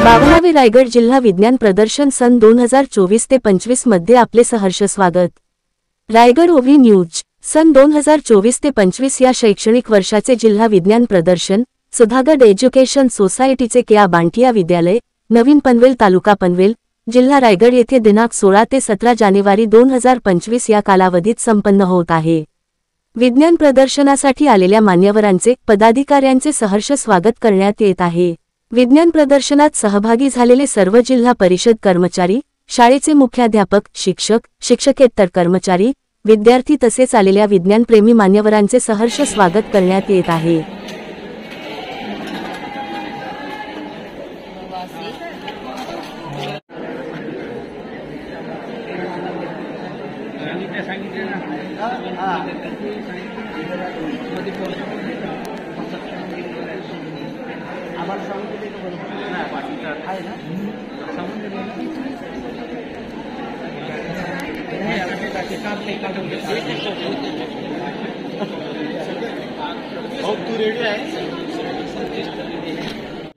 52वे रायगड जिल्हा विज्ञान प्रदर्शन सन 2024 ते 25 मध्ये आपले सहर्ष स्वागत। रायगड ओव्ही न्यूज। सन 2024 ते 25 या शैक्षणिक वर्षाचे जिल्हा विज्ञान प्रदर्शन सुधागड एज्युकेशन सोसायटीचे केआ बांटिया विद्यालय, नवीन पनवेल, तालुका पनवेल, जिल्हा रायगड येथे दिनांक 16 ते 17 जानेवारी 2025 या कालावधीत संपन्न होत आहे। विज्ञान प्रदर्शनासाठी आलेल्या मान्यवरांचे, पदाधिकाऱ्यांचे सहर्ष स्वागत करण्यात येत आहे। विज्ञान प्रदर्शनात सहभागी झालेले सर्व जिल्हा परिषद कर्मचारी, शाळेचे मुख्याध्यापक, शिक्षक, शिक्षकेतर कर्मचारी, विद्यार्थी तसेच आलेल्या विज्ञानप्रेमी मान्यवरांचे सहर्ष स्वागत करण्यात येत आहे।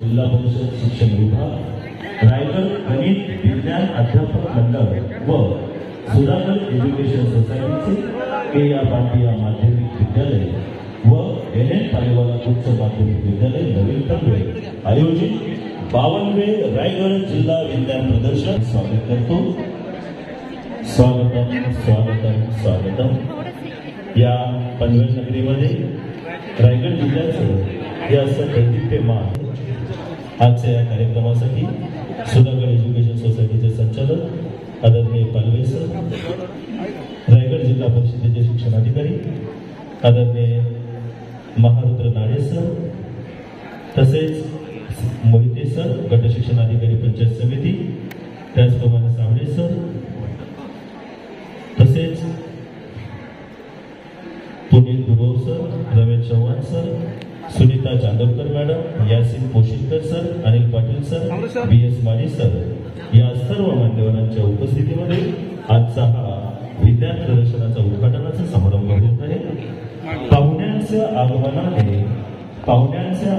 जिल्हा परिषद शिक्षण विभाग, रायगड गणित विज्ञान अध्यापक मंडळ व सुधागड एज्युकेशन सोसायटीचे केआ बांटिया माध्यमिक विद्यालय व एन पालेवाला उच्च माध्यमिक विद्यालय नवीन पनवेल आयोजित 52वे रायगड जिल्हा विज्ञान प्रदर्शन स्वागत करतो। स्वागतम स्वागतम स्वागतम। या पनवेल नगरीमध्ये रायगड जिल्ह्याचं हे असं दैदिप्यमान आजच्या या कार्यक्रमासाठी सुधागड एज्युकेशन सोसायटीचे संचालक आदरणीय पालवे सर, रायगड जिल्हा परिषदेचे शिक्षणाधिकारी आदरणीय महारुद्र नाडे सर, तसेच मोहिते सर, गट शिक्षणाधिकारी पंचायत समिती, त्याचप्रमाणे सावळे सर, तसेच Puneet Dubav sir, Ramesh Chavan sir, Sunita Chandorkar madam, Yasin Poshilkar sir, Anil Patil sir, BS Madi sir, या सर्व मान्यवरांच्या उपस्थितीमध्ये आजचा हा विज्ञान प्रदर्शनाचा उद्घाटनाचा समारंभ होत आहे। पाहुण्यांच्या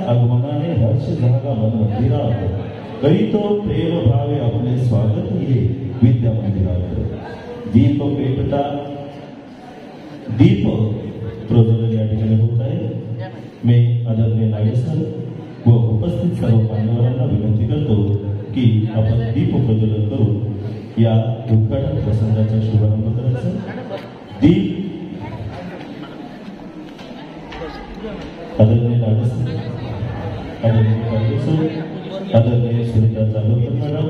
आगमनाने हर्ष झाला मन मंदिरात, करीतो प्रेम भावे आपले स्वागत हे विद्या मंदिरात। दीप पेटता दीप प्रज्वलन या ठिकाणी होत आहे। मी आदरणीय नाडे सर व उपस्थित सर्व मान्यवरांना विनंती करतो की आपण दीप प्रज्वलन करून या उद्घाटन प्रसंगाचा शुभारंभ करायचा। दीप आदरणीय नाडे सर, आदरणीय पाटील सर, आदरणीय Sunita Chandorkar madam,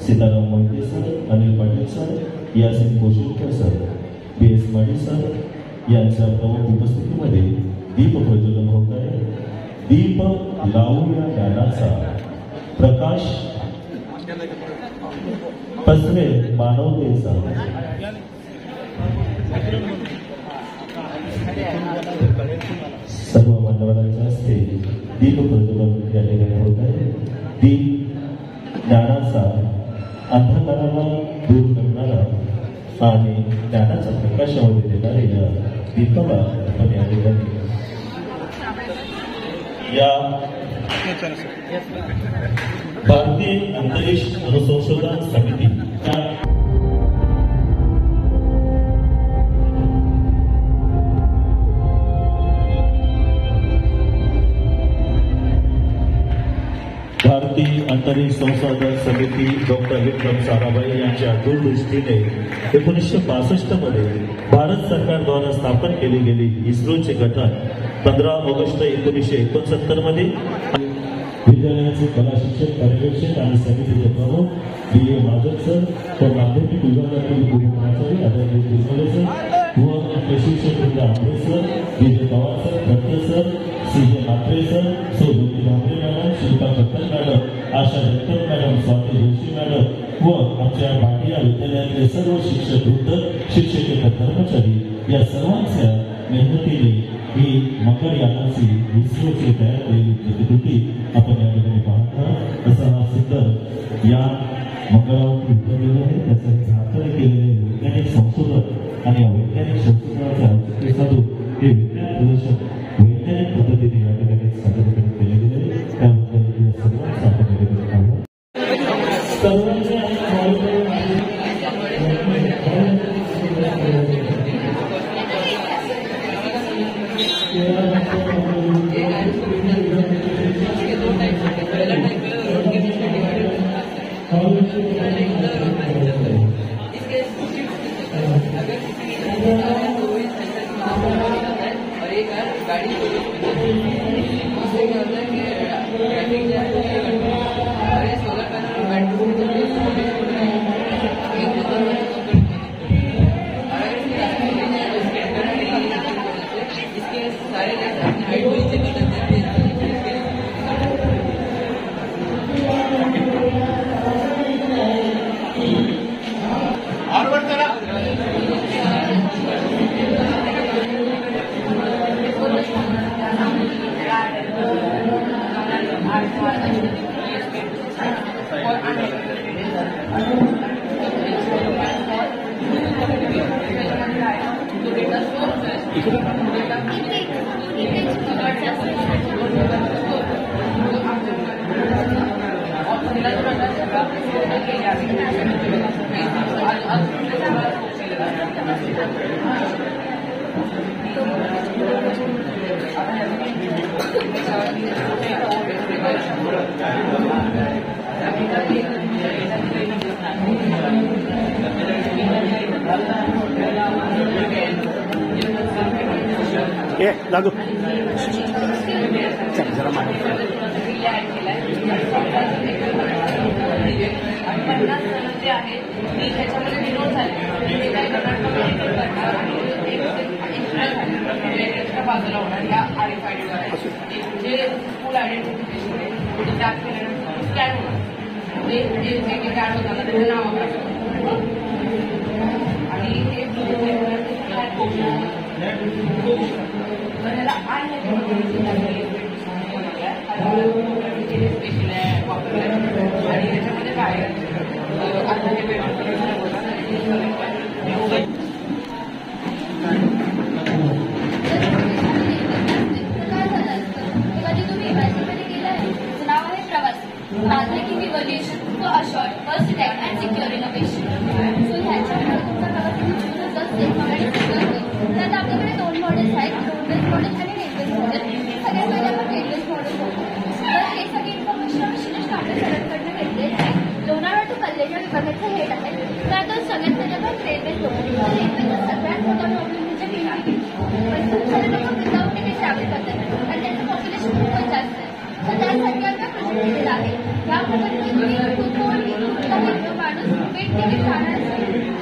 Sitaram Mohite sir, Anil Patil sir, Yasin Poshilkar sir, BS Madi sir यांच्या प्रमुख उपस्थितीमध्ये दीप प्रज्वलन होत आहे। दीप लावूया ज्ञानाचा प्रकाश पसरेल मानवतेचा। सर्व मान्यवरांच्या हस्ते दीप प्रज्वलन या ठिकाणी होत आहे। दीप ज्ञानाचा अंधकाराला दूर करणारा आणि ज्ञानाचा प्रकाशामध्ये देणारे या दीपाला आपण या ठिकाणी या भारतीय अंतरिक्ष अनुसंशोधन समिती भारतीय अंतरिक्ष संशोधन समिती डॉक्टर विक्रम साराभाई यांच्या दूरदृष्टीने 1962 मध्ये भारत सरकारद्वारे स्थापन केली गेली इस्रोचे गठन 15 ऑगस्ट 1969 मध्ये विद्यालयाचे कला शिक्षक पर्यवेक्षक आणि समितीचे प्रमुख BA माधव सर व माध्यमिक विभागातील उपप्राचार्य आदरणीय तिरमले सर व प्रशिक्षक Ambe sir, Vijay Pawar sir, Bhatte sir, CJ Matre sir, Sojoni Bhambare madam, Shilpa Kattar madam, Asha Jagtap madam, Swati Joshi madam व आमच्या बाटिया विद्यालयातले सर्व शिक्षक वृंद, शिक्षकेतर कर्मचारी या सर्वांच्या मेहनतीने ही मकर यानाची इस्रोची तयार केलेली प्रतिकृती आपण या ठिकाणी पाहत आहात। असा हा सुंदर या मंगळावरती उतरलेला आहे। त्यासाठी हाताने केलेले वैज्ञानिक संशोधन आणि वैज्ञानिक संशोधनाच्या औचित्य साधून हे विज्ञान प्रदर्शन वैज्ञानिक पद्धतीने या ठिकाणी सादर केले गेले। त्याबद्दल सर्वांचा आपण सर्वांनी लागू जरा मागे बाजूला होणार या RFID जे फुल आयडेंटिफिकेशन स्कॅन होणार जे स्कॅन होताना त्याचं नाव आणि हे त्याला स्पेशल वापरलं आणि त्याच्यामध्ये काय आता Making evolution for assured, versatile and secure innovation. So ह्याच्यामध्ये तुमचा प्रवास तर आता आपल्याकडे 2 मॉडेल्स आहेत, रोडवेज मॉडेल आणि रेल्वेज मॉडेल. सगळ्यात पहिले आपण रेल्वेज मॉडेल बघू. तर हे सगळी इन्फॉर्मेशन आम्ही शिलेश कांबळे सरांकडून घेतलेली आहे. लोणावळा टू कल्याण विभागाचे हेड आहे. तर आता सगळ्यात पहिले आपण रेल्वेज बघू. तर रेल्वेचा सगळ्यात मोठा प्रॉब्लेम म्हणजे टिकीट. खूप सारे लोक विदाऊट तिकीट ट्रॅव्हल करतात आणि त्यांचं पॉप्युलेशन खूपच जास्त आहे. तर त्यासाठी आम्ही प्रोजेक्ट केलेला आहे. या प्रकारे माणूस तिकीट खाणार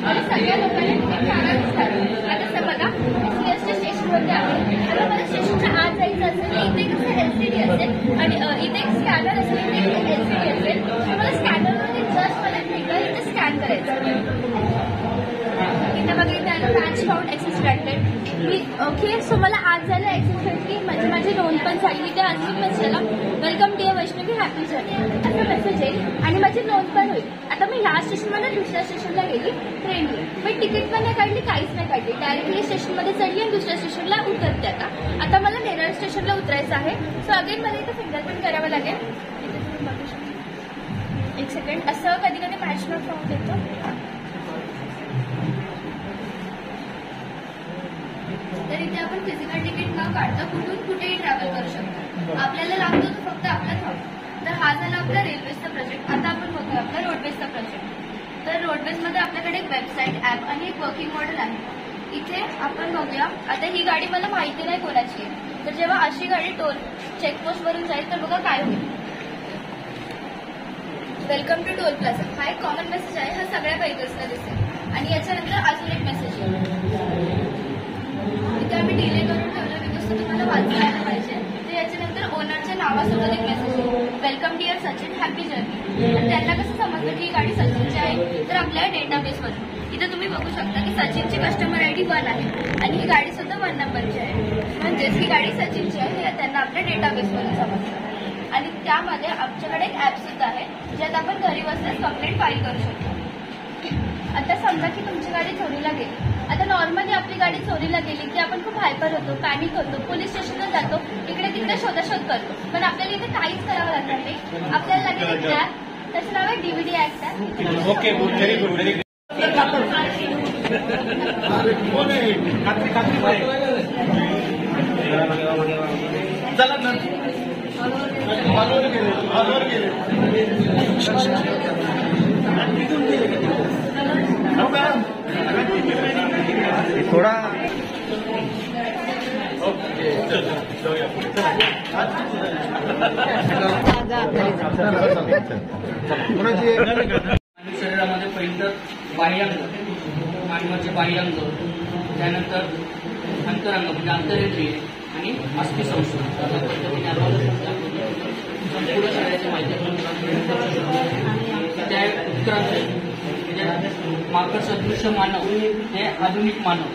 आणि सगळ्या लोकांना तिकीट खाणार असतात. आता बघा सीएसटी स्टेशनवरती आहे. आता मला स्टेशनच्या आत जायचं असेल तर इथे कसं LCD असेल आणि इथे एक स्कॅनर असेल, इथे LCD असेल. तर मला स्कॅनरमध्ये जस्ट मला फिंगर इथे स्कॅन करायचं. इथे बघा इथे आलं मॅच फाउंड ॲक्सेस ग्रँटेड. मी ओके सो मला आज झालं ॲक्सेस भेटली म्हणजे माझी नोंद पण झाली. इथे अजून मेसेजला welcome dear Vaishnavi happy journey असा मेसेज येईल आणि माझी नोंद पण होईल. आता मी ह्या स्टेशनमध्ये दुसऱ्या स्टेशनला गेली ट्रेनने, पण तिकीट पण नाही काढली, काहीच नाही काढली. डायरेक्टली स्टेशनमध्ये चढली आणि दुसऱ्या स्टेशनला उतरते. आता मला नेरळ स्टेशनला उतरायचं आहे. सो अगेन मला इथं फिंगरप्रिंट करावं लागेल. इथे तुम्ही बघू शकता. एक सेकंड. असं कधी कधी मॅच नॉट फाउंड येतं. तर इथे आपण फिजिकल तिकीट न काढता कुठून कुठेही ट्रॅव्हल करू शकतो. आपल्याला लागतो तो फक्त आपला थॉट. तर हा झाला आपला रेल्वेचा प्रोजेक्ट. आता आपण बघूया आपला रोडवेजचा प्रोजेक्ट. तर रोडवेजमध्ये आपल्याकडे एक वेबसाईट, ॲप आणि एक वर्किंग मॉडेल आहे. इथे आपण बघूया. आता ही गाडी मला माहिती नाही कोणाची आहे. तर जेव्हा अशी गाडी टोल चेकपोस्टवरून जाईल तर बघा काय होईल. वेलकम टू टोल प्लाझा हा एक कॉमन मेसेज आहे. हा सगळ्या व्हेकल्सला दिसेल आणि याच्यानंतर अजून एक मेसेज येईल. इथे आम्ही डिले करून ठेवलं बिकॉज तुम्हाला वाचायला पाहिजे. तर याच्यानंतर ओनरच्या नावासोबत एक मेसेज येईल. Welcome dear Sachin happy journey. तर त्यांना कसं समजलं की ही गाडी सचिनची आहे. तर आपल्या डेटाबेसवरून इथे तुम्ही बघू शकता की सचिनची कस्टमर ID 1 आहे आणि ही गाडी सुद्धा 1 नंबरची आहे. म्हणजेच ही गाडी सचिनची आहे हे त्यांना आपल्या डेटाबेसवरून समजतं. आणि त्यामध्ये आमच्याकडे एक ॲप सुद्धा आहे ज्यात आपण घरी बसल्यास कंप्लेंट फाईल करू शकतो. आता समजा की तुमची गाडी चोरीला गेली. आता नॉर्मली आपली गाडी चोरीला गेली की आपण खूप हायपर होतो, पॅनिक होतो, पोलीस स्टेशनला जातो, इकडे तिकडे शोधाशोध करतो. पण आपल्याला इथे काहीच करावं लागणार नाही. आपल्याला लागेल एक ॲप. त्याचं नाव आहे DVD actor. Okay very good very good. चला ना. थोडा शरीरामध्ये पहिलं तर बाह्यांग, मानवाचे बाह्यांग, त्यानंतर अंतरंग म्हणजे आंतरेंद्रिय आणि अस्थिसंस्था अशा पद्धतीने आपण संपूर्ण शरीराची माहिती त्या उत्क्रांत म्हणजे माकड सदृश्य मानव हे आधुनिक मानव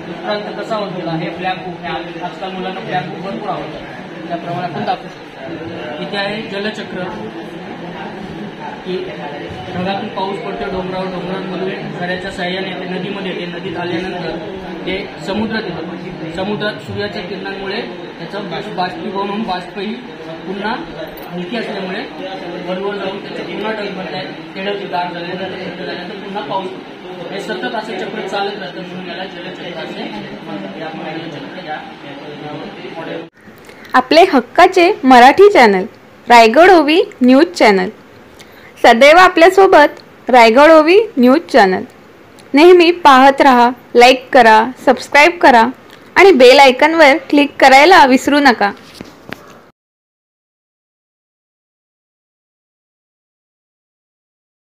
उत्क्रांत कसा होत गेला हे ब्लॅक बुक हे आजकाल मुलांना ब्लॅक बुक भरपूर आवडतात त्याप्रमाणे आपण दाखवू शकतो. इथे आहे जलचक्र की ढगातून पाऊस पडतो डोंगरांमधून झऱ्याच्या साह्याने ते नदीमध्ये येते. नदीत आल्यानंतर ते समुद्रात येतं. समुद्रात सूर्याच्या किरणांमुळे त्याचं बाष्पीभवन होऊन बाष्पही पुन्हा हलकी असल्यामुळे वरवर जाऊन त्याचे पुन्हा ढग भरतायत. तेढवती गार झाल्यानंतर पुन्हा पाऊस पडतो. हे सतत असं चक्र चालत राहतं म्हणून याला जलचक्र असे मॉडेल. आपले हक्काचे मराठी चॅनल रायगड ओवी न्यूज चॅनल सदैव आपल्यासोबत. रायगड ओवी न्यूज चॅनल नेहमी पाहत रहा, लाईक करा, सबस्क्राईब करा आणि बेल आयकॉनवर क्लिक करायला विसरू नका.